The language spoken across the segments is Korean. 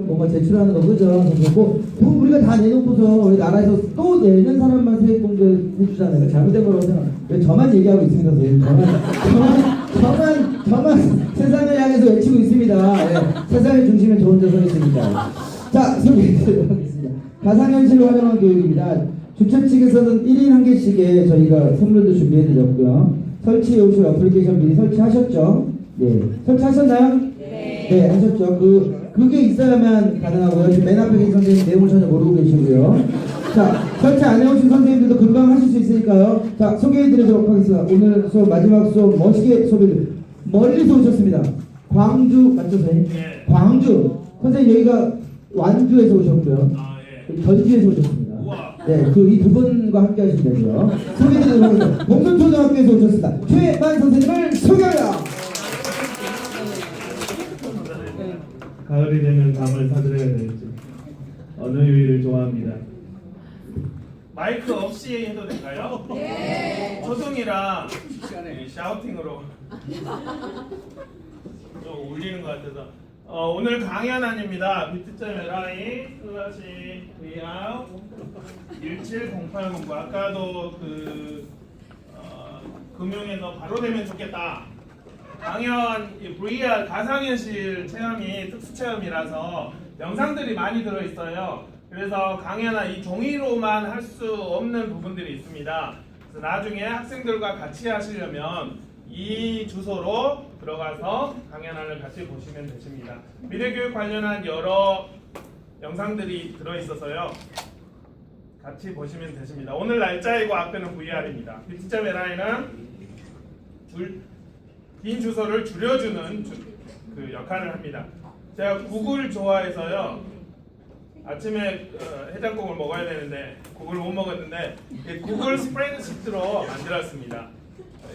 뭔가 제출하는 거 그죠? 그거 우리가 다 내놓고서 우리 나라에서 또 내는 사람만 세액공제 해주잖아요. 잘못된 거라고 생각. 왜 저만 얘기하고 있습니다, 선생님? 저만 세상을 향해서 외치고 있습니다. 예, 세상의 중심에 저 혼자 서 있습니다. 자, 소개해드리도록 하겠습니다. 가상현실을 활용한 교육입니다. 주최 측에서는 1인 1개씩의 저희가 선물도 준비해드렸고요. 설치해 오실 어플리케이션 미리 설치하셨죠? 네. 설치하셨나요? 네, 하셨죠. 그게 있어야만 가능하고요. 지금 맨 앞에 계신 선생님 내용을 전혀 모르고 계시고요. 자, 설치 안 해오신 선생님들도 금방 하실 수 있으니까요. 자, 소개해드리도록 하겠습니다. 오늘 수업, 마지막 수업 멋있게 소개해드립니다. 멀리서 오셨습니다. 광주, 맞죠, 선생님? 네. 광주. 선생님, 여기가 완주에서 오셨고요. 아, 예. 전주에서 오셨습니다. 우와. 네, 이 두 분과 함께 하시면 되고요. 소개해드리도록 하겠습니다. 봉천초등학교에서 오셨습니다. 최만 선생님을 소개합니다. 가을이 되면 감을 사드려야 될지 어느 요일을 좋아합니다. 마이크 없이 해도 될까요? 네. 초성이랑 샤우팅으로 좀 울리는 것 같아서 오늘 강연안입니다. 비트점LI 슬래시 VR 1708 공부. 아까도 금융에서 바로 되면 좋겠다. 강연 VR 가상현실 체험이 특수 체험이라서 영상들이 많이 들어있어요. 그래서 강연은 이 종이로만 할 수 없는 부분들이 있습니다. 그래서 나중에 학생들과 같이 하시려면 이 주소로 들어가서 강연안을 같이 보시면 되십니다. 미래교육 관련한 여러 영상들이 들어있어서요. 같이 보시면 되십니다. 오늘 날짜이고 앞에는 VR입니다. 비트점LI는 긴 주소를 줄여주는 그 역할을 합니다. 제가 국을 좋아해서요. 아침에 해장국을 먹어야 되는데 국을 못 먹었는데 국을 스프레드시트로 만들었습니다.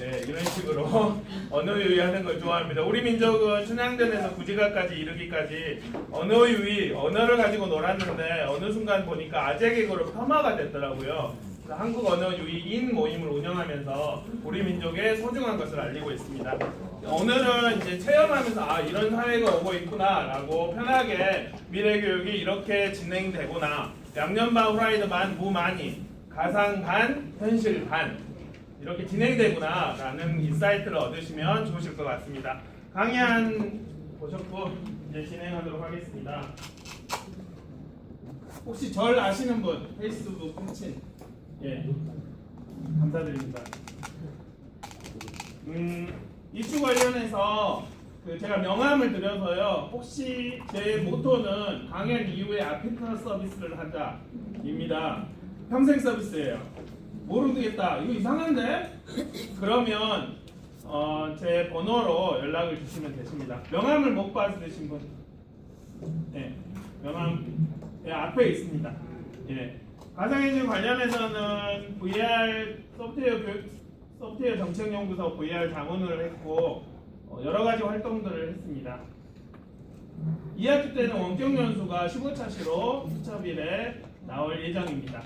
예, 이런 식으로 언어 유희하는 걸 좋아합니다. 우리 민족은 춘향전에서 구지가까지 이르기까지 언어 유희, 언어를 가지고 놀았는데 어느 순간 보니까 아재 개그로 폄하가 됐더라고요. 한국 언어 유희인 모임을 운영하면서 우리 민족의 소중한 것을 알리고 있습니다. 오늘은 이제 체험하면서 이런 사회가 오고 있구나라고 편하게 미래교육이 이렇게 진행되구나, 양념 반, 후라이드 반, 무 많이, 가상 반, 현실 반 이렇게 진행되구나라는 인사이트를 얻으시면 좋으실 것 같습니다. 강의안 보셨고 이제 진행하도록 하겠습니다. 혹시 절 아시는 분 페이스북 팬친? 예, 감사드립니다. 이슈 관련해서 제가 명함을 드려서요. 혹시 제 모토는 강연 이후에 아피터 서비스를 하자입니다. 평생 서비스예요. 모르겠다, 이거 이상한데? 그러면 제 번호로 연락을 주시면 되십니다. 명함을 못 받으신 분? 네, 명함 앞에 있습니다. 예. 가상현실 관련해서는 VR 소프트웨어 정책연구소 VR 자문을 했고 여러 가지 활동들을 했습니다. 2학기 때는 원격 연수가 15차시로 수첩일에 나올 예정입니다.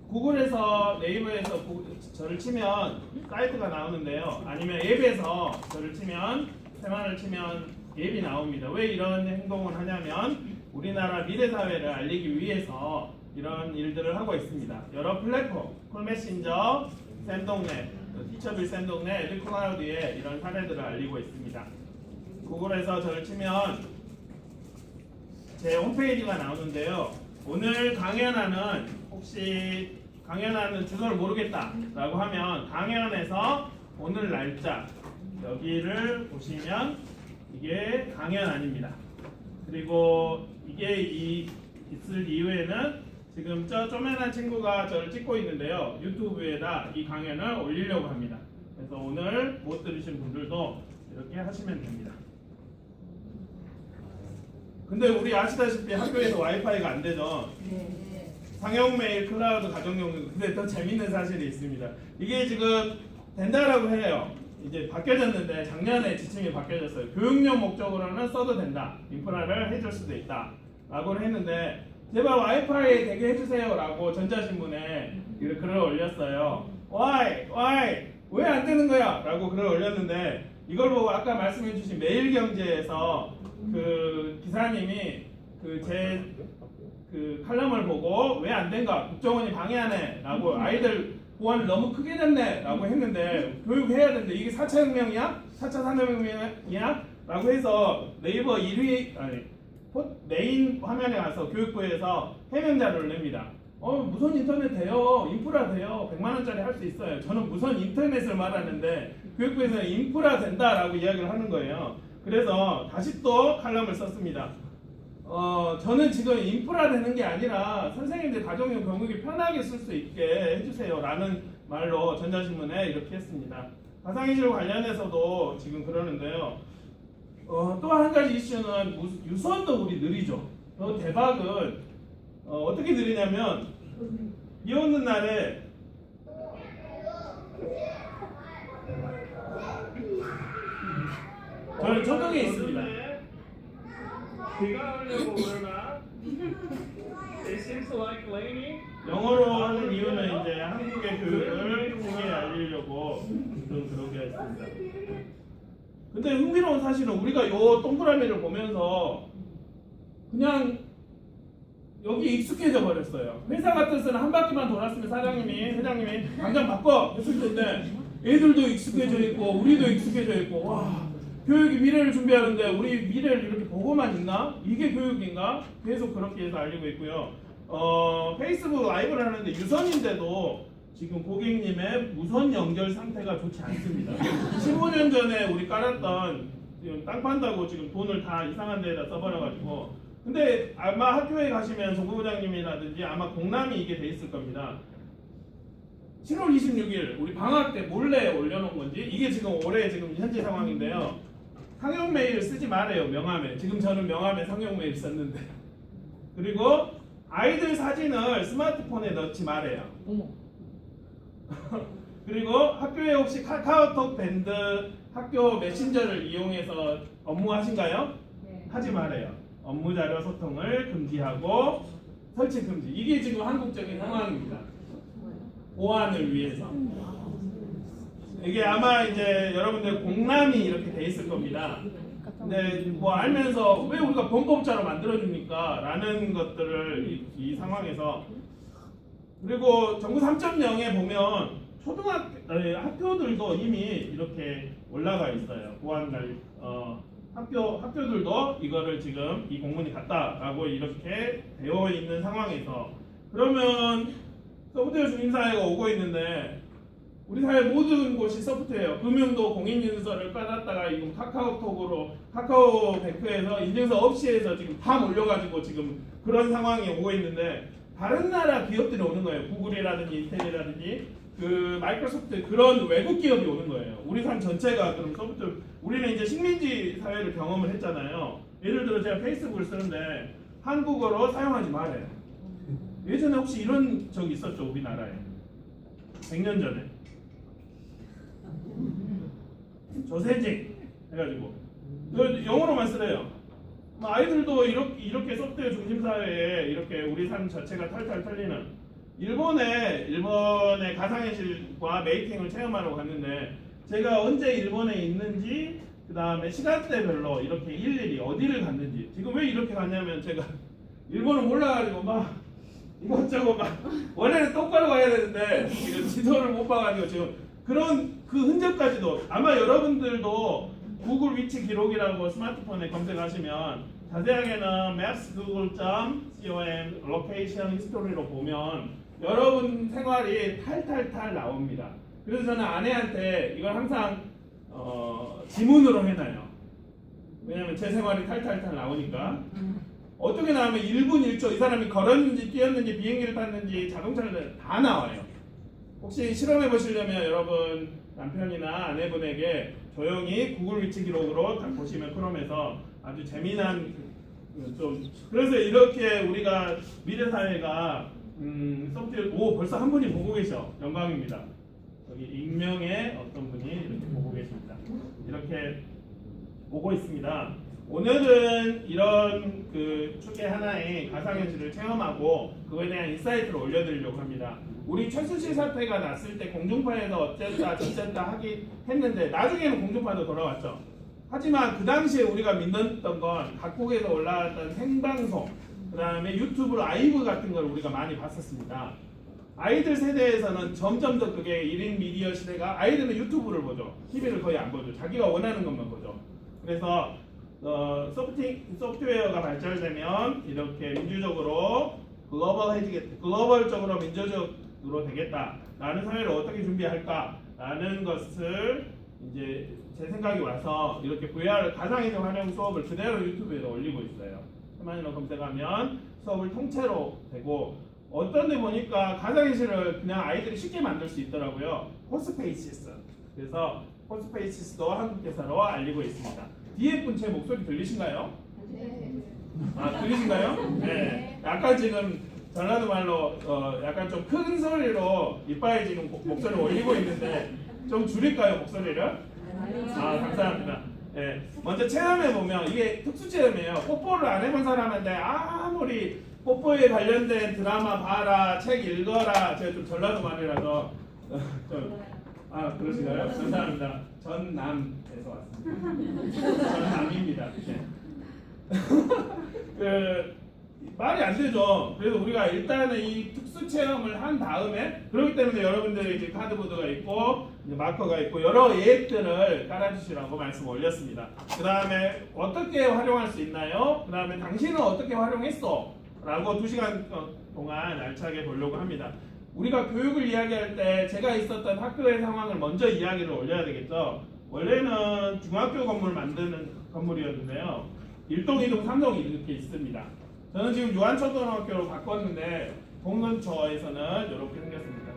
구글에서 네이버에서 저를 치면 사이트가 나오는데요. 아니면 앱에서 저를 치면 테마를 치면 앱이 나옵니다. 왜 이런 행동을 하냐면 우리나라 미래사회를 알리기 위해서 이런 일들을 하고 있습니다. 여러 플랫폼, 콜메신저, 쌤동네, 티처빌 쌤동네, 에듀클라우드에 이런 사례들을 알리고 있습니다. 구글에서 저를 치면 제 홈페이지가 나오는데요. 오늘 강연하는, 혹시 강연하는 주소를 모르겠다라고 하면 강연에서 오늘 날짜 여기를 보시면 이게 강연안입니다. 그리고 이게 있을 이후에는 지금 저 쪼맨한 친구가 저를 찍고 있는데요. 유튜브에다 이 강연을 올리려고 합니다. 그래서 오늘 못 들으신 분들도 이렇게 하시면 됩니다. 근데 우리 아시다시피 학교에서 와이파이가 안 되죠. 상용 메일, 클라우드, 가정용. 근데 더 재밌는 사실이 있습니다. 이게 지금 된다라고 해요. 이제 바뀌어졌는데 작년에 지침이 바뀌어졌어요. 교육용 목적으로는 써도 된다. 인프라를 해줄 수도 있다. 라고 했는데 제발 와이파이 되게 해주세요 라고 전자신문에 글을 올렸어요. Why? 왜 안 되는 거야? 라고 글을 올렸는데 이걸 보고 아까 말씀해주신 매일경제에서 그 기사님이 그 칼럼을 보고 왜 안 된가? 국정원이 방해하네라고 아이들 보안을 너무 크게 냈네라고 했는데 교육해야 되는데 이게 4차 혁명이야? 4차 산업혁명이야? 라고 해서 네이버 1위 메인 화면에 가서 교육부에서 해명 자료를 냅니다. 무선 인터넷 돼요. 인프라 돼요. 100만 원짜리 할 수 있어요. 저는 무선 인터넷을 말하는데 교육부에서는 인프라 된다라고 이야기를 하는 거예요. 그래서 다시 또 칼럼을 썼습니다. 저는 지금 인프라 되는 게 아니라 선생님들 가정용 교육이 편하게 쓸 수 있게 해주세요 라는 말로 전자신문에 이렇게 했습니다. 가상인지로 관련해서도 지금 그러는데요. 또 한 가지 이슈는 유선도 우리 느리죠. 대박은 어떻게 느리냐면 비 오는 날에 저는 초등에 있습니다. 비가 오려고 그러나 It seems like raining. 영어로 하는 이유는 이제 한국의 교육을 세계에 알리려고 좀 그러게 했습니다. 근데 흥미로운 사실은 우리가 요 동그라미를 보면서 그냥 여기 익숙해져 버렸어요. 회사 같았으면 한 바퀴만 돌았으면 회장님이 당장 바꿔 했을 텐데 애들도 익숙해져 있고 우리도 익숙해져 있고 와 교육이 미래를 준비하는데 우리 미래를 이렇게 보고만 있나? 이게 교육인가? 계속 그렇게 해서 알리고 있고요. 페이스북 라이브를 하는데 유선인데도 지금 고객님의 무선 연결 상태가 좋지 않습니다. 15년 전에 우리 깔았던 지금 땅 판다고 지금 돈을 다 이상한 데에다 써버려가지고 근데 아마 학교에 가시면 정부부장님이라든지 아마 공람이 이게 돼 있을 겁니다. 7월 26일 우리 방학 때 몰래 올려놓은 건지 이게 지금 올해 지금 현재 상황인데요. 상용 메일 쓰지 말아요. 명함에. 지금 저는 명함에 상용 메일 썼는데. 그리고 아이들 사진을 스마트폰에 넣지 말아요. 그리고 학교에 혹시 카카오톡 밴드 학교 메신저를 이용해서 업무하신가요? 네. 하지 말아요. 업무 자료 소통을 금지하고 설치 금지. 이게 지금 한국적인 상황입니다. 보안을 위해서. 이게 아마 이제 여러분들 공람이 이렇게 돼 있을 겁니다. 근데 뭐 알면서 왜 우리가 범법자로 만들어줍니까? 라는 것들을 이 상황에서 그리고 정부 3.0에 보면 학교들도 이미 이렇게 올라가 있어요. 보안관 학교들도 이거를 지금 이 공문이 갔다라고 이렇게 되어 있는 상황에서 그러면 소프트웨어 주임사회가 오고 있는데 우리 사회 모든 곳이 소프트웨어, 금융도 공인인증서를 받았다가 이거 카카오톡으로 카카오뱅크에서 인증서 없이 해서 지금 다 몰려가지고 지금 그런 상황이 오고 있는데 다른 나라 기업들이 오는 거예요. 구글이라든지 인텔이라든지 그 마이크로소프트 그런 외국 기업이 오는 거예요. 우리 삶 전체가 그럼 소프트웨어 우리는 이제 식민지 사회를 경험을 했잖아요. 예를 들어 제가 페이스북을 쓰는데 한국어로 사용하지 말아요. 예전에 혹시 이런 적이 있었죠 우리나라에 100년 전에 저세직 해가지고 영어로만 쓰래요. 아이들도 이렇게 소프트웨어 중심 사회에 이렇게 우리 삶 자체가 탈탈 털리는 일본의 가상현실과 메이킹을 체험하러 갔는데 제가 언제 일본에 있는지 그 다음에 시간대별로 이렇게 일일이 어디를 갔는지 지금 왜 이렇게 갔냐면 제가 일본을 몰라가지고 막 이것저것 막 원래는 똑바로 가야 되는데 지금 지도를 못 봐가지고 지금 그런 그 흔적까지도 아마 여러분들도 구글 위치 기록이라고 스마트폰에 검색하시면 자세하게는 maps.google.com location history로 보면 여러분 생활이 탈탈탈 나옵니다. 그래서 저는 아내한테 이걸 항상 지문으로 해놔요. 왜냐면 제 생활이 탈탈탈 나오니까. 어떻게 나오면 1분 1초 이 사람이 걸었는지 뛰었는지 비행기를 탔는지 자동차를 다 나와요. 혹시 실험해 보시려면 여러분 남편이나 아내분에게 조용히 구글 위치 기록으로 딱 보시면 크롬에서 아주 재미난 좀 그래서 이렇게 우리가 미래 사회가 소프트웨어 벌써 한 분이 보고 계셔. 영광입니다. 여기 익명의 어떤 분이 이렇게 보고 계십니다. 이렇게 보고 있습니다. 오늘은 이런 그 축의 하나의 가상현실을 체험하고 그거에 대한 인사이트를 올려드리려고 합니다. 우리 최순실 사태가 났을 때 공중파에서 어쨌다 저쨌다 하긴 했는데 나중에는 공중파도 돌아왔죠. 하지만 그 당시에 우리가 믿었던 건 각국에서 올라왔던 생방송, 그 다음에 유튜브 라이브 같은 걸 우리가 많이 봤었습니다. 아이들 세대에서는 점점 더 그게 1인 미디어 시대가, 아이들은 유튜브를 보죠. TV를 거의 안 보죠. 자기가 원하는 것만 보죠. 그래서 소프트웨어가 발전되면 이렇게 민주적으로 글로벌적으로 민주적으로 되겠다라는 사회를 어떻게 준비할까라는 것을 이제 제 생각이 와서 이렇게 VR 가상현실 활용 수업을 그대로 유튜브에 올리고 있어요. 세마니로 검색하면 수업을 통째로 되고, 어떤 데 보니까 가상현실을 그냥 아이들이 쉽게 만들 수 있더라고요. 포스페이시스. 그래서 포스페이시스도 한국에서로 알리고 있습니다. 뒤에 분 제 목소리 들리신가요? 네. 아, 들리신가요? 네. 약간 지금 전라도 말로 약간 좀 큰 소리로 이빨 지금 목소리를 올리고 있는데 좀 줄일까요, 목소리를? 아, 감사합니다. 네. 먼저 체험해 보면 이게 특수 체험이에요. 뽀뽀를 안 해본 사람한테 아무리 뽀뽀에 관련된 드라마 봐라, 책 읽어라. 제가 좀 전라도 말이라서 그러신가요? 감사합니다. 전남에서 왔습니다. 전남입니다. 네. 말이 안 되죠. 그래서 우리가 일단은 이 특수 체험을 한 다음에, 그렇기 때문에 여러분들이 이제 카드보드가 있고 이제 마커가 있고 여러 예액들을 깔아주시라고 말씀 올렸습니다. 그 다음에 어떻게 활용할 수 있나요? 그 다음에 당신은 어떻게 활용했어? 라고 2시간 동안 알차게 보려고 합니다. 우리가 교육을 이야기할 때 제가 있었던 학교의 상황을 먼저 이야기를 올려야 되겠죠. 원래는 중학교 건물 만드는 건물이었는데요. 1동, 2동, 3동 이렇게 있습니다. 저는 지금 유한초등학교로 바꿨는데 동근처에서는 이렇게 생겼습니다.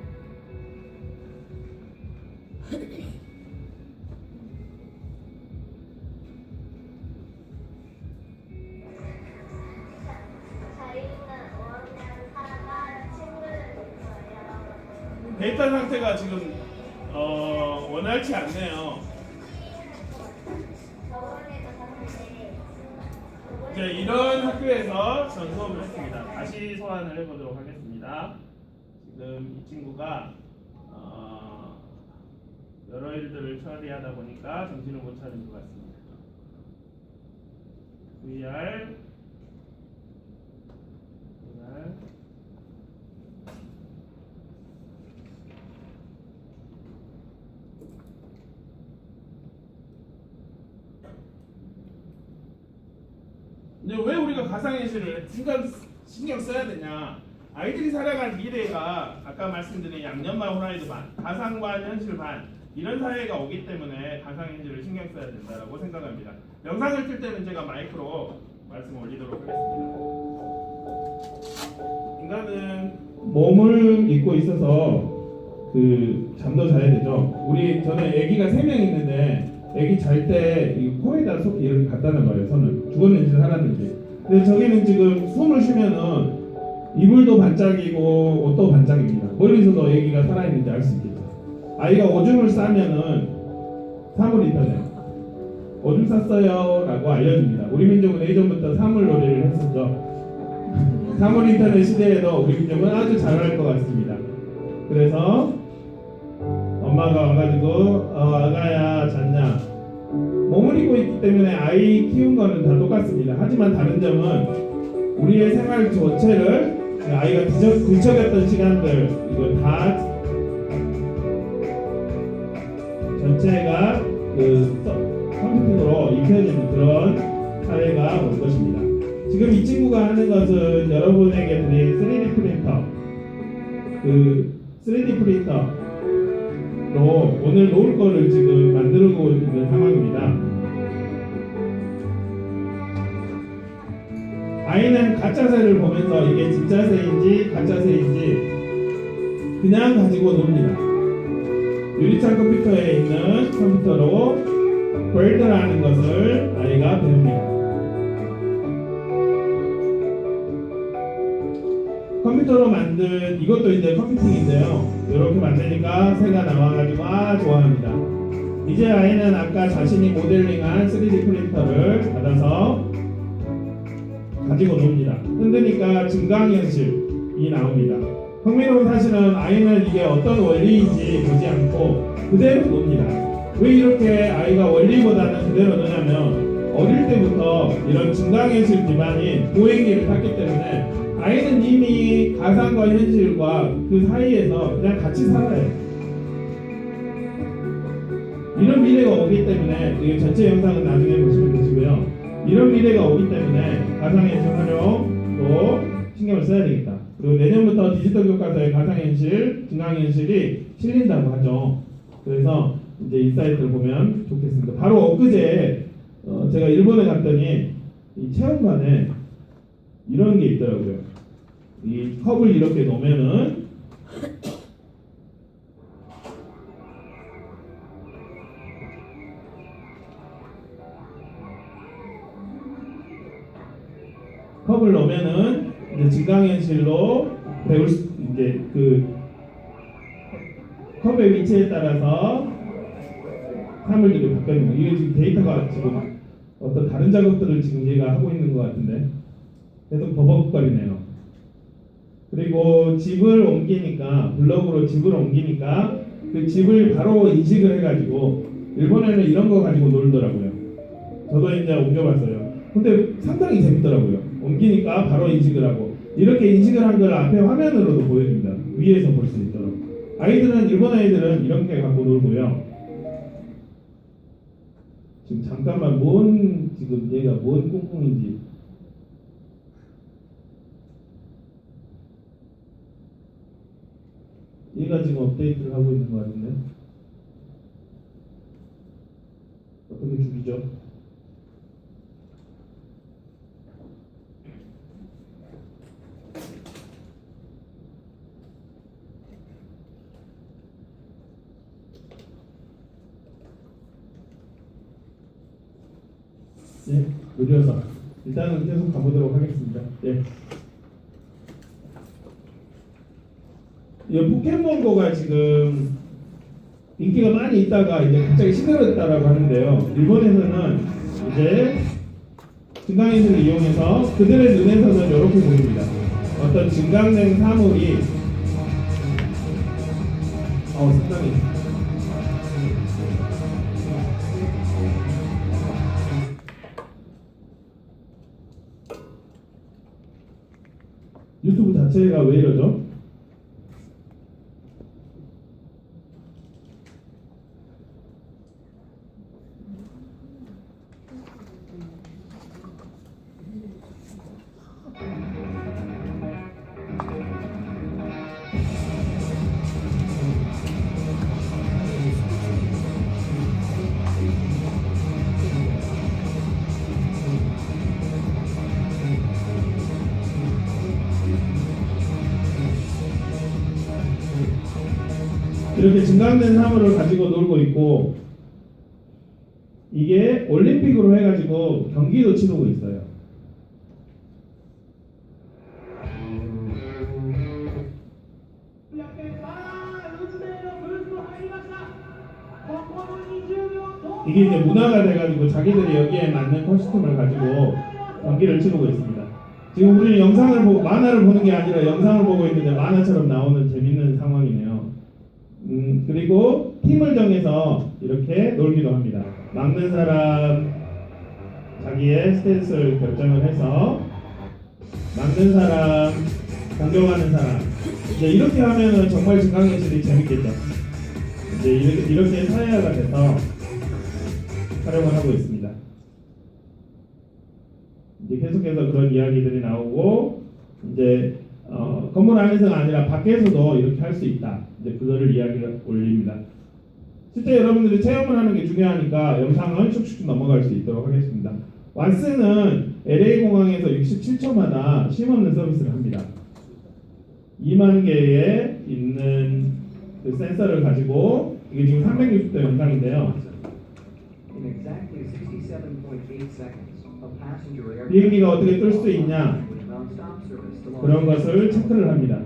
데이터 상태가 지금 원활치 않네요. 이제 이런 학교에서 전 수업을 했습니다. 다시 소환을 해보도록 하겠습니다. 지금 이 친구가 여러 일들을 처리하다 보니까 정신을 못 차린 것 같습니다. VR 이제 왜 우리가 가상현실을 신경 써야 되냐? 아이들이 살아갈 미래가 아까 말씀드린 양념반 호라이드 반, 가상반 현실 반 이런 사회가 오기 때문에 가상현실을 신경 써야 된다고 생각합니다. 영상을 틀 때는 제가 마이크로 말씀 올리도록 하겠습니다. 인간은 몸을 입고 있어서 잠도 자야 되죠. 저는 아기가 3명 있는데 아기 잘 때 코에다 속 이렇게 갖다 놔봐요. 손을 죽었는지 살았는지. 근데 저기는 지금 숨을 쉬면은 이불도 반짝이고 옷도 반짝입니다. 멀리서도 아기가 살아있는지 알 수 있겠죠. 아이가 오줌을 싸면은 사물 인터넷 오줌 쌌어요 라고 알려줍니다. 우리 민족은 예전부터 사물 놀이를 했었죠. 사물 인터넷 시대에도 우리 민족은 아주 잘할 것 같습니다. 그래서 엄마가 와가지고 아가야 잤냐. 몸을 입고 있기 때문에 아이 키운 거는 다 똑같습니다. 하지만 다른 점은 우리의 생활 전체를 아이가 뒤척였던 시간들 이거 다 전체가 컴퓨터로 입혀지는 그런 사회가 올 것입니다. 지금 이 친구가 하는 것은 여러분에게 드린 3D 프린터 3D 프린터 오늘 놓을 거를 지금 만들고 있는 상황입니다. 아이는 가짜 새를 보면서 이게 진짜 새인지 가짜 새인지 그냥 가지고 놉니다. 유리창 컴퓨터에 있는 컴퓨터로 웰드라는 것을 아이가 배웁니다. 컴퓨터로 만든 이것도 이제 컴퓨팅인데요. 이렇게 만드니까 새가 나와가지고 좋아합니다. 이제 아이는 아까 자신이 모델링한 3D 프린터를 받아서 가지고 놉니다. 흔드니까 증강현실이 나옵니다. 흥미로운 사실은 아이는 이게 어떤 원리인지 보지 않고 그대로 놉니다. 왜 이렇게 아이가 원리보다는 그대로 넣냐면 어릴 때부터 이런 증강현실 기반인 보행기를 탔기 때문에 아이는 이미 가상과 현실과 그 사이에서 그냥 같이 살아요. 이런 미래가 오기 때문에 이 전체 영상은 나중에 보시면 되시고요. 이런 미래가 오기 때문에 가상현실 활용도 신경을 써야 되겠다. 그리고 내년부터 디지털 교과서에 가상현실, 증강현실이 실린다고 하죠. 그래서 이제 이 사이트를 보면 좋겠습니다. 바로 엊그제 제가 일본에 갔더니 이 체험관에 이런 게 있더라고요. 이 컵을 이렇게 놓으면은 컵을 넣으면은 이제 증강현실로 배울 수, 이제 그 컵의 위치에 따라서 사물들이 바뀌는 거예요. 이게 지금 데이터가 지금 어떤 다른 작업들을 지금 얘가 하고 있는 것 같은데 계속 버벅거리네요. 그리고 집을 옮기니까 블럭으로 집을 옮기니까 그 집을 바로 인식을 해가지고 일본에는 이런 거 가지고 놀더라고요. 저도 이제 옮겨봤어요. 근데 상당히 재밌더라고요. 옮기니까 바로 인식을 하고 이렇게 인식을 한 걸 앞에 화면으로도 보여줍니다. 위에서 볼 수 있도록. 아이들은 일본 아이들은 이렇게 갖고 놀고요. 지금 잠깐만 지금 얘가 뭔 꿍꿍인지 얘가 지금 업데이트를 하고 있는 것 같은데 어떻게 죽이죠? 네, 느려서 일단은 계속 가보도록 하겠습니다. 네. 이 포켓몬고가 지금 인기가 많이 있다가 이제 갑자기 식어졌다라고 하는데요. 일본에서는 이제 증강현실을 이용해서 그들의 눈에서는 이렇게 보입니다. 어떤 증강된 사물이 상당히 유튜브 자체가 왜 이러죠? 이렇게 증강된 사물을 가지고 놀고 있고 이게 올림픽으로 해가지고 경기도 치르고 있어요. 이게 이제 문화가 돼가지고 자기들이 여기에 맞는 코스튬을 가지고 경기를 치르고 있습니다. 지금 우리는 영상을 보고 만화를 보는 게 아니라 영상을 보고 있는데 만화처럼 나오는 재밌는 상황이네요. 그리고 팀을 정해서 이렇게 놀기도 합니다. 막는 사람 자기의 스탠스를 결정을 해서 막는 사람, 공격하는 사람 이제 이렇게 하면은 정말 증강현실이 재밌겠죠. 이제 이렇게 사회화가 돼서 활용을 하고 있습니다. 이제 계속해서 그런 이야기들이 나오고 이제 건물 안에서가 아니라 밖에서도 이렇게 할 수 있다. 이제 그거를 이야기를 올립니다. 실제 여러분들이 체험을 하는 게 중요하니까 영상은 슉슉 넘어갈 수 있도록 하겠습니다. 왓슨은 LA 공항에서 67초마다 쉼없는 서비스를 합니다. 2만 개의 있는 그 센서를 가지고 이게 지금 360도 영상인데요. 비행기가 어떻게 뜰 수 있냐 그런 것을 체크를 합니다.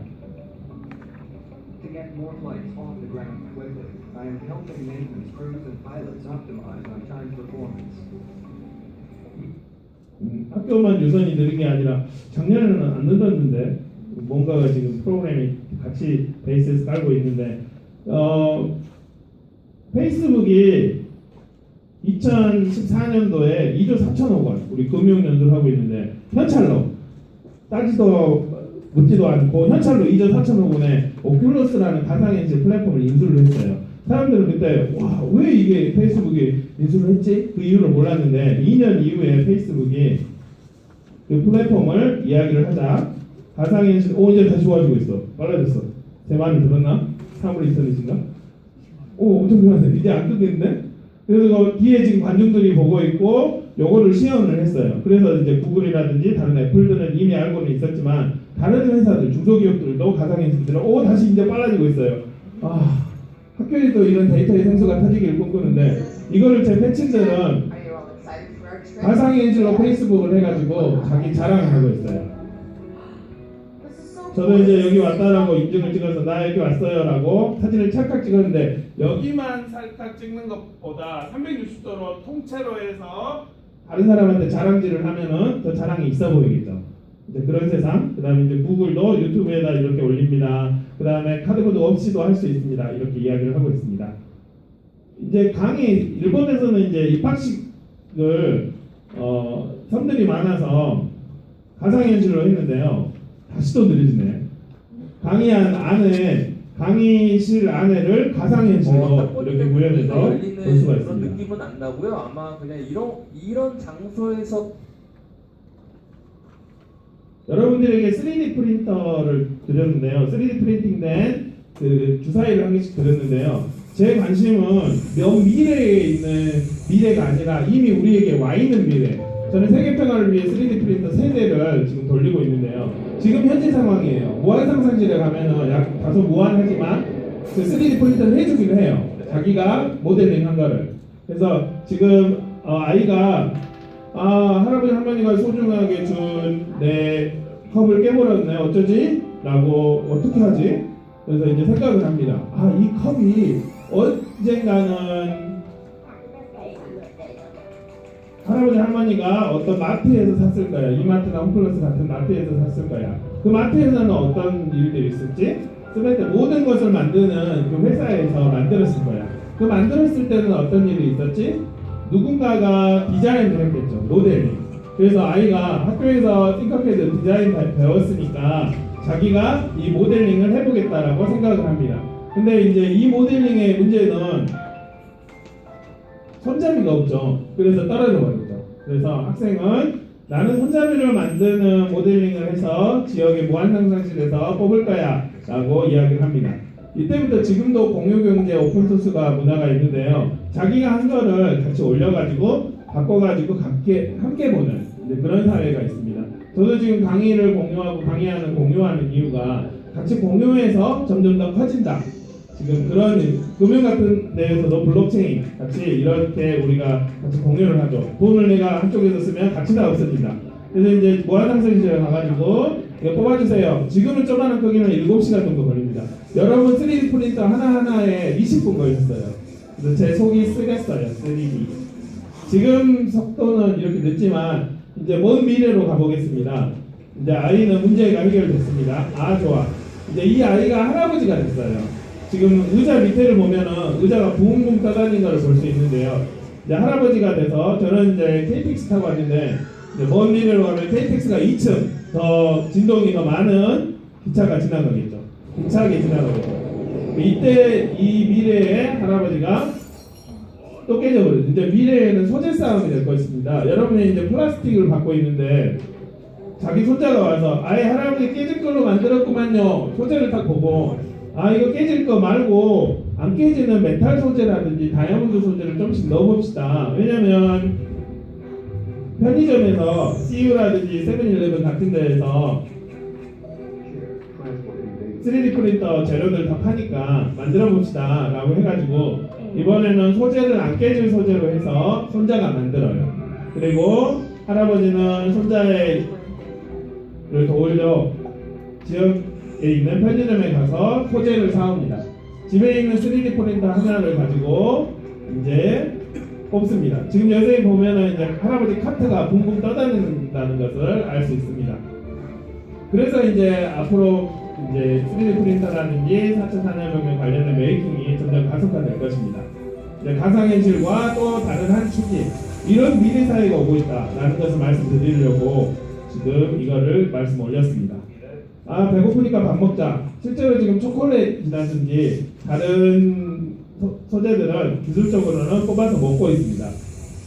학교만 유선이 느린 게 아니라 작년에는 안 늘었는데 뭔가가 지금 프로그램이 같이 베이스에서 깔고 있는데 페이스북이 2014년도에 2조 4천억 원 우리 금융 연수를 하고 있는데 현찰로 따지도 묻지도 않고 현찰로 2조 4천억 원에 오큘러스라는 가상현실 플랫폼을 인수를 했어요. 사람들은 그때 와, 왜 이게 페이스북이 인수를 했지? 그 이유를 몰랐는데 2년 이후에 페이스북이 그 플랫폼을 이야기를 하자 가상현실 이제 다시 좋아지고 있어. 빨라졌어. 제 말을 들었나? 사물 인터넷인가? 엄청 좋아졌어. 이제 안 끊겠는데? 그래서 그 뒤에 지금 관중들이 보고 있고 요거를 시연을 했어요. 그래서 이제 구글이라든지 다른 애플들은 이미 알고는 있었지만 다른 회사들 중소기업들도 가상현실들은 다시 이제 빨라지고 있어요. 학교에도 이런 데이터의 생수가 터지길 꿈꾸는데 이거를 제 패친들은 가상현실로 페이스북을 해가지고 자기 자랑을 하고 있어요. 저도 이제 여기 왔다라고 인증을 찍어서 나 여기 왔어요라고 사진을 찰칵 찍었는데 여기만 살짝 찍는 것보다 360도로 통째로 해서 다른 사람한테 자랑질을 하면은 더 자랑이 있어 보이겠죠. 이제 그런 세상. 그다음에 이제 구글도 유튜브에다 이렇게 올립니다. 그다음에 카드코드 없이도 할 수 있습니다. 이렇게 이야기를 하고 있습니다. 이제 강의 일본에서는 이제 입학식을 선들이 많아서 가상현실로 했는데요. 다시 또 느려지네. 강의실 안에를 가상현실로 이렇게 구현해서 볼 수가 그런 있습니다. 느낌은 안 나고요. 아마 그냥 이런 장소에서 여러분들에게 3D 프린터를 드렸는데요. 3D 프린팅된 그 주사위를 한 개씩 드렸는데요. 제 관심은 먼 미래에 있는 미래가 아니라 이미 우리에게 와 있는 미래. 저는 세계평화를 위해 3D 프린터 3대를 지금 돌리고 있는데요. 지금 현재 상황이에요. 무한상상실에 가면은 약 다소 무한하지만 그 3D 프린터를 해주기로 해요. 자기가 모델링 한 거를. 그래서 지금 아이가 할아버지 할머니가 소중하게 준 내 컵을 깨버렸네. 어쩌지? 라고 어떻게 하지? 그래서 이제 생각을 합니다. 이 컵이 언젠가는 할아버지 할머니가 어떤 마트에서 샀을 거야. 이마트나 홈플러스 같은 마트에서 샀을 거야. 그 마트에서는 어떤 일들이 있었지? 쓰레기 모든 것을 만드는 그 회사에서 만들었을 거야. 그 만들었을 때는 어떤 일이 있었지? 누군가가 디자인을 했겠죠. 모델링. 그래서 아이가 학교에서 띵커패드 디자인 배웠으니까 자기가 이 모델링을 해보겠다라고 생각을 합니다. 근데 이제 이 모델링의 문제는 손잡이가 없죠. 그래서 떨어져 버리죠. 그래서 학생은 나는 손잡이를 만드는 모델링을 해서 지역의 무한상상실에서 뽑을 거야 라고 이야기를 합니다. 이때부터 지금도 공유경제 오픈소스가 문화가 있는데요. 자기가 한 거를 같이 올려가지고 바꿔가지고 함께 보는 그런 사례가 있습니다. 저도 지금 강의를 공유하고 공유하는 이유가 같이 공유해서 점점 더 커진다. 지금 그런 금융 같은 데에서도 블록체인 같이 이렇게 우리가 같이 공유를 하죠. 돈을 내가 한쪽에서 쓰면 가치가 없어진다. 그래서 이제 무한상상실에 가가지고 이거 뽑아주세요. 지금은 조그마한 크기는 7시간 정도 걸립니다. 여러분 3D 프린터 하나하나에 20분 걸렸어요. 그래서 제 속이 쓰겠어요. 3D. 지금 속도는 이렇게 늦지만 이제 먼 미래로 가보겠습니다. 이제 아이는 문제가 해결됐습니다. 좋아. 이제 이 아이가 할아버지가 됐어요. 지금 의자 밑에를 보면은 의자가 붕붕 떠다니는 걸 볼 수 있는데요. 이제 할아버지가 돼서 저는 이제 KTX 타고 왔는데 이제 먼 미래로 가면 KTX가 2층 더 진동이 더 많은 기차가 지나가겠죠. 기차하게 지나가겠죠. 이때 이 미래의 할아버지가 또 깨져버려요. 이제 미래에는 소재 싸움이 될 것입니다. 여러분이 이제 플라스틱을 갖고 있는데 자기 손자가 와서 할아버지 깨질 걸로 만들었구만요. 소재를 딱 보고 이거 깨질 거 말고 안 깨지는 메탈 소재라든지 다이아몬드 소재를 좀씩 넣어봅시다. 왜냐면 편의점에서 CU라든지 세븐일레븐 같은 데에서 3D 프린터 재료들 다 파니까 만들어 봅시다 라고 해가지고 이번에는 소재를 안 깨질 소재로 해서 손자가 만들어요. 그리고 할아버지는 손자를 도우려 지역에 있는 편의점에 가서 소재를 사옵니다. 집에 있는 3D 프린터 하나를 가지고 이제 뽑습니다. 지금 여기 보면은 이제 할아버지 카트가 붕붕 떠다닌다는 것을 알 수 있습니다. 그래서 이제 앞으로 이제 3D 프린터라든지 4차 산업혁명 관련된 메이킹이 점점 가속화될 것입니다. 이제 가상현실과 또 다른 한 축이 이런 미래 사회가 오고 있다라는 것을 말씀드리려고 지금 이거를 말씀 올렸습니다. 아 배고프니까 밥 먹자. 실제로 지금 초콜릿이라든지 다른 소재들은 기술적으로는 뽑아서 먹고 있습니다.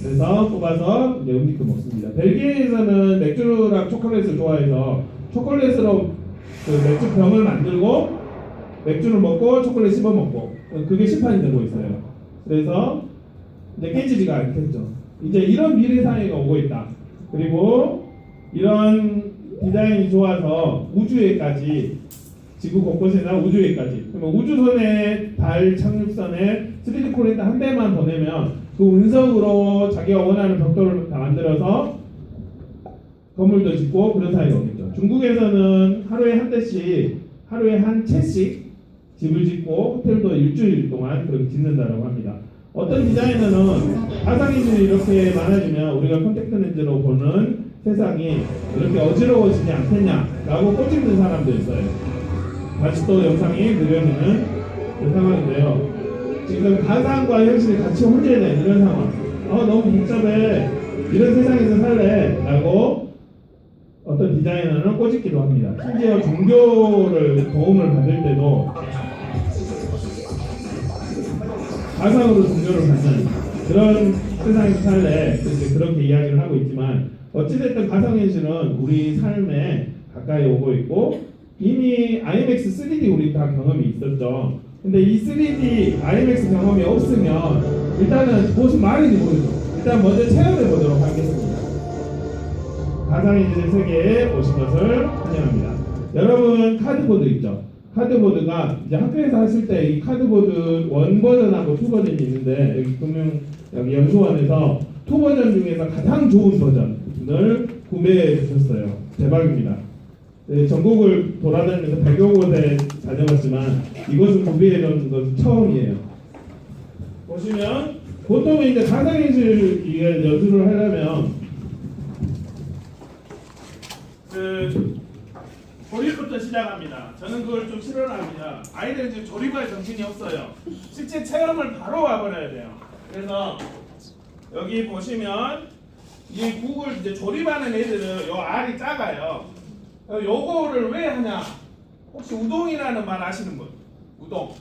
그래서 뽑아서 이제 음식도 먹습니다. 벨기에에서는 맥주랑 초콜릿을 좋아해서 초콜릿으로 그 맥주 병을 만들고 맥주를 먹고 초콜릿 씹어 먹고 그게 시판이 되고 있어요. 그래서 이제 깨지지가 않겠죠. 이제 이런 미래 사회가 오고 있다. 그리고 이런 디자인이 좋아서 우주에까지 지구 곳곳이나 우주에까지 그러면 우주선에 달 착륙선에 3D 프린터 한 대만 보내면 그 운석으로 자기가 원하는 벽돌을 다 만들어서 건물도 짓고 그런 사회가 오겠죠. 중국에서는 하루에 한 대씩 하루에 한 채씩 집을 짓고 호텔도 일주일 동안 그렇게 짓는다고 합니다. 어떤 디자이너는 가상현실이 이렇게 많아지면 우리가 콘택트 렌즈로 보는 세상이 이렇게 어지러워지지 않겠냐라고 꼬집는 사람도 있어요. 다시 또 영상이 느려지는 그 상황인데요. 지금 가상과 현실이 같이 혼재된 이런 상황. 너무 복잡해. 이런 세상에서 살래. 라고 어떤 디자이너는 꼬집기도 합니다. 심지어 종교를 도움을 받을 때도 가상으로 종교를 받는 그런 세상에서 살래. 그렇게 이야기를 하고 있지만 어찌됐든 가상현실은 우리 삶에 가까이 오고 있고 이미 IMAX 3D 우리 다 경험이 있었죠. 근데 이 3D IMAX 경험이 없으면 일단은 무슨 말인지 모르죠. 일단 먼저 체험해 보도록 하겠습니다. 가상현실 세계에 오신 것을 환영합니다. 여러분 카드보드 있죠? 카드보드가 이제 학교에서 하실 때 이 카드보드 1 버전하고 2 버전이 있는데 여기 연수원에서 2 버전 중에서 가장 좋은 버전을 구매해 주셨어요. 대박입니다. 네, 전국을 돌아다니면서 100여 곳에 다녀봤지만 이것을 구비해놓은 것은 처음이에요. 보시면 보통 이제 가상현실 이게 연수를 하려면 조립부터 시작합니다. 저는 그걸 좀 싫어합니다. 아이들은 지금 조립할 정신이 없어요. 실제 체험을 바로 와버려야 돼요. 그래서 여기 보시면 이 국을 이제 조립하는 애들은 요 알이 작아요. 요거를 왜 하냐? 혹시 우동이라는 말 아시는 분? 우동.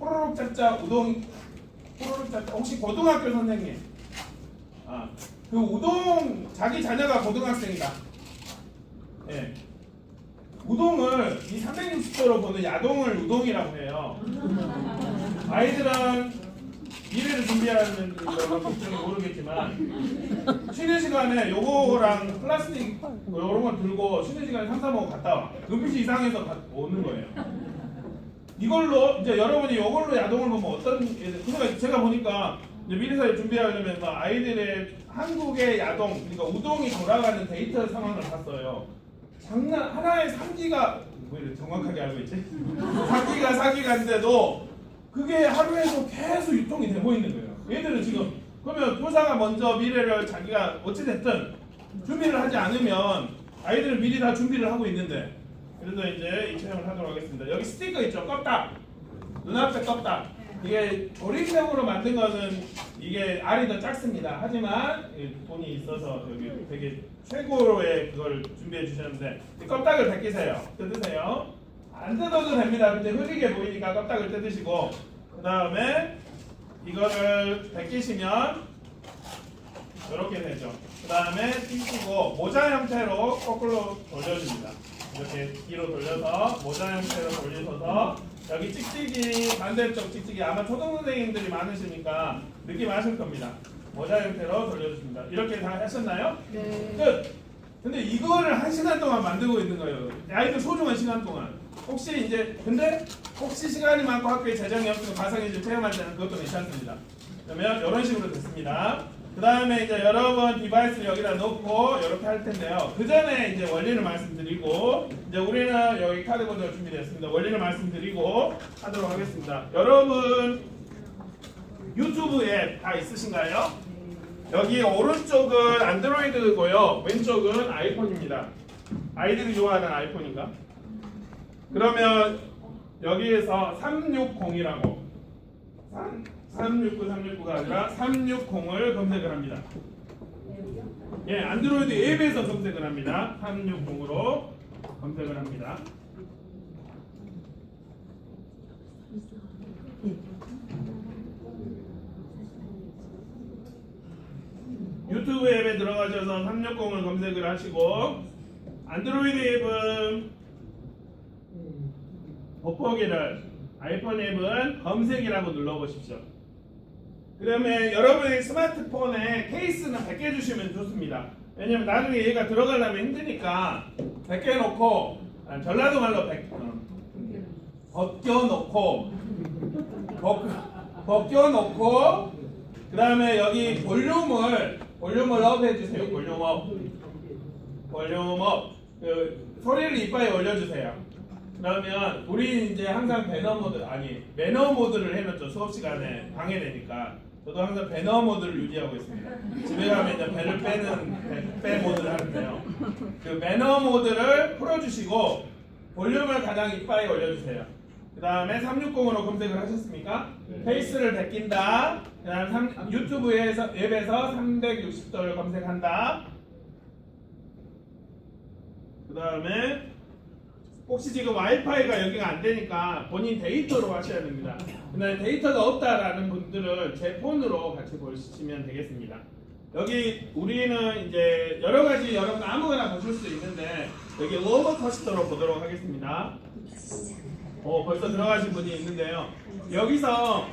호로록 짭짜 우동. 호로록 짭짜. 혹시 고등학교 선생님? 그 우동 자기 자녀가 고등학생이다. 예. 우동을 이 360도로 보는 야동을 우동이라고 해요. 아이들은 미래를 준비하는 여러분 걱정이 모르겠지만 쉬는 시간에 요거랑 플라스틱 요런 걸 들고 쉬는 시간에 3, 4번 갔다 와. 눈빛이 이상해서 오는 거예요. 이걸로 이제 여러분이 요걸로 야동을 보면 어떤 그러니까 제가 보니까 이제 미래사회 준비하려면서 아이들의 한국의 야동 그러니까 우동이 돌아가는 데이터 상황을 봤어요. 장난 하나에 3기가 뭐 이렇게 정확하게 알고 있지? 4기가인데도 그게 하루에도 계속 유통이 되고 있는 거예요. 얘들은 지금 그러면 교사가 먼저 미래를 자기가 어찌됐든 준비를 하지 않으면 아이들은 미리 다 준비를 하고 있는데 그래서 이제 이 체험을 하도록 하겠습니다. 여기 스티커 있죠? 껍딱 눈앞에 껍딱 이게 조립형으로 만든 거는 이게 알이 더 작습니다. 하지만 돈이 있어서 여기 되게 최고의 그걸 준비해 주셨는데 이 껍딱을 벗기세요. 뜯으세요. 안 뜯어도 됩니다. 근데 흐리게 보이니까 껍딱을 뜯으시고 그 다음에 이거를 벗기시면 이렇게 되죠. 그 다음에 띄시고 모자 형태로 거꾸로 돌려줍니다. 이렇게 뒤로 돌려서 모자 형태로 돌리셔서 여기 찍찍이 반대쪽 찍찍이 아마 초등선생님들이 많으시니까 느낌 아실 겁니다. 모자 형태로 돌려주십니다. 이렇게 다 하셨나요? 네. 끝! 근데 이거를 1시간 동안 만들고 있는 거예요. 아이들 소중한 시간 동안. 근데 혹시 시간이 많고 학교에 재정이 없으면 가상현실 체험할 때는 그것도 괜찮습니다. 그러면 이런 식으로 됐습니다. 그 다음에 이제 여러분 디바이스를 여기다 놓고 이렇게 할 텐데요. 그 전에 이제 원리를 말씀드리고 이제 우리는 여기 카드보드가 준비되었습니다. 원리를 말씀드리고 하도록 하겠습니다. 여러분 유튜브 앱 다 있으신가요? 여기 오른쪽은 안드로이드고요. 왼쪽은 아이폰입니다. 아이들이 좋아하는 아이폰인가? 그러면 여기에서 360이라고 369가 아니라 360을 검색을 합니다. 예, 안드로이드 앱에서 검색을 합니다. 360으로 검색을 합니다. 유튜브 앱에 들어가셔서 360을 검색을 하시고 안드로이드 앱은 돋보기를 아이폰 앱은 검색이라고 눌러보십시오. 그러면 여러분의 스마트폰에 케이스는 벗겨주시면 좋습니다. 왜냐면 나중에 얘가 들어가려면 힘드니까 벗겨놓고 전라도 말로 벗겨놓고 그 다음에 여기 볼륨을 업 해주세요. 볼륨 업 소리를 이빨에 올려주세요. 그러면 우리 이제 항상 매너 모드를 해놓죠. 수업 시간에 방해되니까. 저도 항상 배너 모드를 유지하고 있습니다. 집에 가면 이제 배를 빼는 배 모드를 하는데요. 그 매너 모드를 풀어주시고 볼륨을 가장 이빨에 올려주세요. 그 다음에 360으로 검색을 하셨습니까? 페이스를 벗긴다. 그 다음 유튜브 앱에서 360도를 검색한다. 그 다음에 혹시 지금 와이파이가 여기가 안 되니까 본인 데이터로 하셔야 됩니다. 근데 데이터가 없다라는 분들은 제 폰으로 같이 보시면 되겠습니다. 여기 우리는 이제 여러 가지 여러분 아무거나 보실 수 있는데 여기 오버커스터로 보도록 하겠습니다. 벌써 들어가신 분이 있는데요. 여기서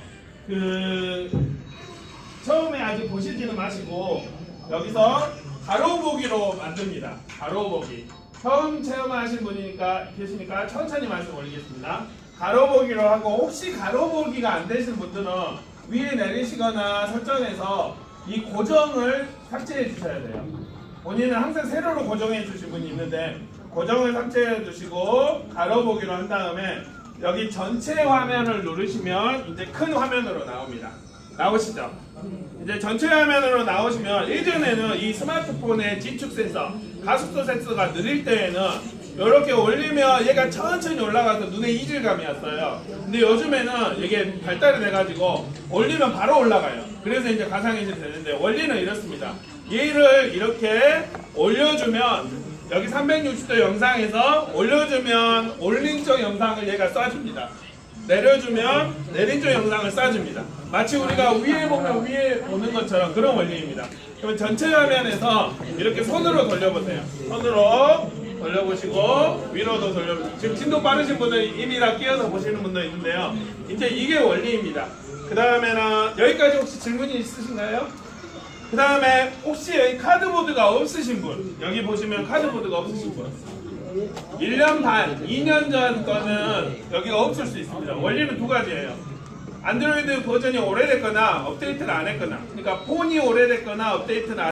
처음에 아직 보시지는 마시고 여기서 가로 보기로 만듭니다. 가로 보기. 처음 체험하신 분이니까 계시니까 천천히 말씀 올리겠습니다. 가로 보기로 하고 혹시 가로 보기가 안 되시는 분들은 위에 내리시거나 설정해서 이 고정을 삭제해 주셔야 돼요. 본인은 항상 세로로 고정해 주신 분이 있는데 고정을 삭제해 주시고 가로 보기로 한 다음에 여기 전체 화면을 누르시면 이제 큰 화면으로 나옵니다. 나오시죠? 이제 전체 화면으로 나오시면 예전에는 이 스마트폰의 지축 센서, 가속도 센서가 느릴 때에는 이렇게 올리면 얘가 천천히 올라가서 눈에 이질감이 왔어요. 근데 요즘에는 이게 발달이 돼가지고 올리면 바로 올라가요. 그래서 이제 가상현실이 되는데 원리는 이렇습니다. 얘를 이렇게 올려주면 여기 360도 영상에서 올려주면 올린 쪽 영상을 얘가 쏴줍니다. 내려주면 내린 쪽 영상을 쏴줍니다. 마치 우리가 위에 보면 위에 보는 것처럼 그런 원리입니다. 그러면 전체 화면에서 이렇게 손으로 돌려보세요. 손으로 돌려보시고 위로도 돌려보시고 지금 진도 빠르신 분들 이미 다 끼어서 보시는 분도 있는데요. 이제 이게 원리입니다. 그 다음에는 여기까지 혹시 질문이 있으신가요? 그 다음에 혹시 여기 카드보드가 없으신 분 여기 보시면 카드보드가 없으신 분 1년 반, 2년 전 거는 여기가 없을 수 있습니다. 원리는 두 가지예요. 안드로이드 버전이 오래됐거나 업데이트를 안 했거나 그러니까 폰이 오래됐거나 업데이트를 안